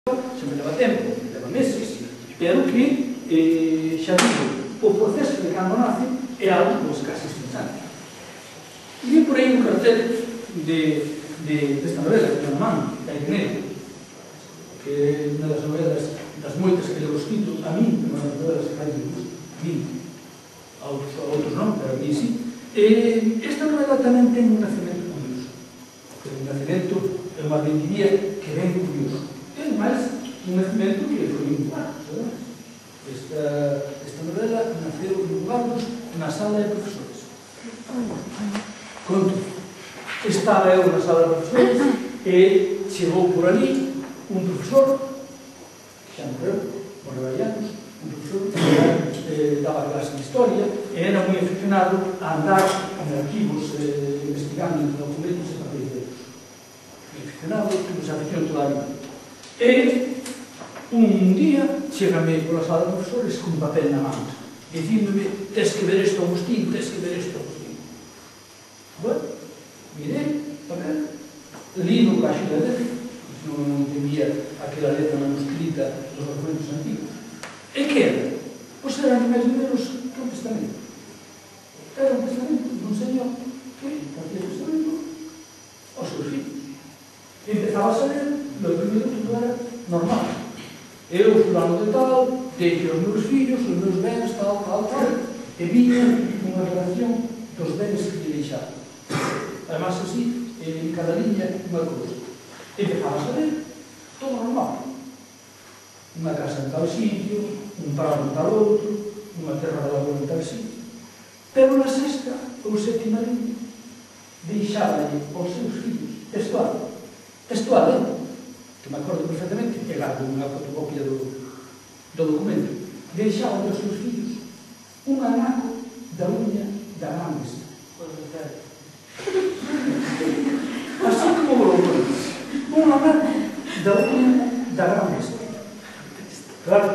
sempre leva tempo, leva meses, pero que, xa digo, o proceso de cando nace é algo casi instantáneo. E vi por aí un cartel desta novela que é na man, da Ireneo, que é unha das novelas das moitas que levo escrito, a min, unha das novelas que hai de gusto, a min, a outros non, pero a mí sí. Esta novela tamén ten un nacemento curioso. Un nacemento, eu máis ben diría, que ben curioso. É máis un nacemento que foi un cuarto, sabes? Esta novela naceu en Guardos na sala de profesores. Conto, estaba eu na sala de profesores e chegou por ali un profesor, que xa morreu, anos, un profesor que daba clase de historia e era moi aficionado a andar en arquivos investigando entre documentos e papeles deles. Moi aficionado, tuvo esa afición toda a vida. E un día chegame pola sala de profesores con un papel na mão, dicíndome: tes que ver isto, Agustín, tes que ver isto, Agustín. Bueno, mirei o papel, li no caixo da letra, non entendía aquela letra manuscrita dos documentos antigos. E que era? Pois era ni máis ni menos que un testamento. Era un testamento dun señor que facía testamento aos seus fillos. E empezaba a ler, no primeiro tudo era normal. Eu, fulano de tal, deixo os meus fillos, os meus bens, tal, e viña unha relación dos bens que lle deixaron. Además, así, en cada liña, unha cousa. Empezaba a ler, todo normal. Unha casa en tal sitio, un prado en tal outro, unha terra de labor en tal sitio. Pero na sexta ou sétima liña deixaballe aos seus fillos textual, que me acordo perfectamente, e gardo unha fotocopia do documento, deixaballe aos seus fillos un anaco da uña da gran besta. Así como volou, un anaco da uña da gran besta. Claro,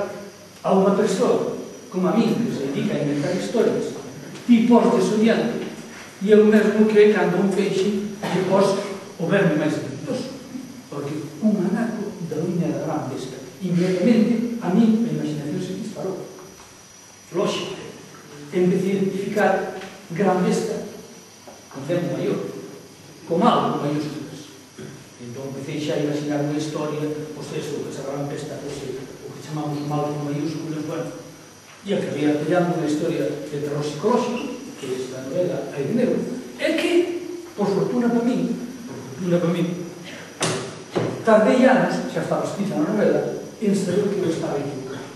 a unha persoa como a mí, que se dedica a inventar historias, ti pos desoliando, e é o mesmo que cando un peixe te pos o verme máis apetitoso, porque un anaco da uña da gran besta, inmediatamente a mí a imaginación se disparou. Lógico, empecé a identificar gran besta con tempo maior, con algo maiúsculas. Entón empecé xa a imaginar unha historia, pois eso, que esa gran besta fosse chamamos mal con maiúsculas, bueno, e acabei artellando unha historia de terror psicolóxico, que é esta novela A Ireneo, é que, por fortuna para min, tardei anos, xa estaba escrita na novela, en saber que eu estaba equivocado.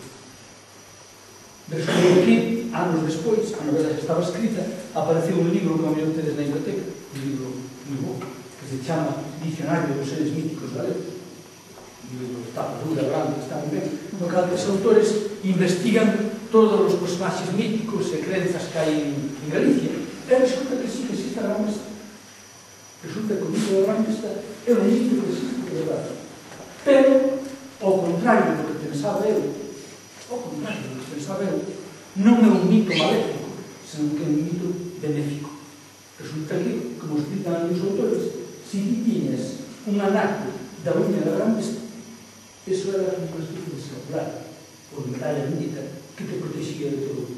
Descubro que, anos despois, a novela xa estaba escrita, apareceu un libro que me tedes na biblioteca, un libro moi bo, que se chama Dicionario dos Seres Míticos Galegos. Un libro está dura, grande, está moi ben, no cal os autores investigan todos os personaxes míticos e crenzas que hai en Galicia. E resulta que sí que existe a gran besta. Resulta que o mito da gran besta é un mito que existe de verdade. Pero, ao contrario do que pensaba eu, non é un mito maléfico, senón que é un mito benéfico. Resulta que, como explican os autores, se tiñes un anaco da uña da gran besta, eso era unha especie de seguridade, por medalla bendita, que te protegía de todo.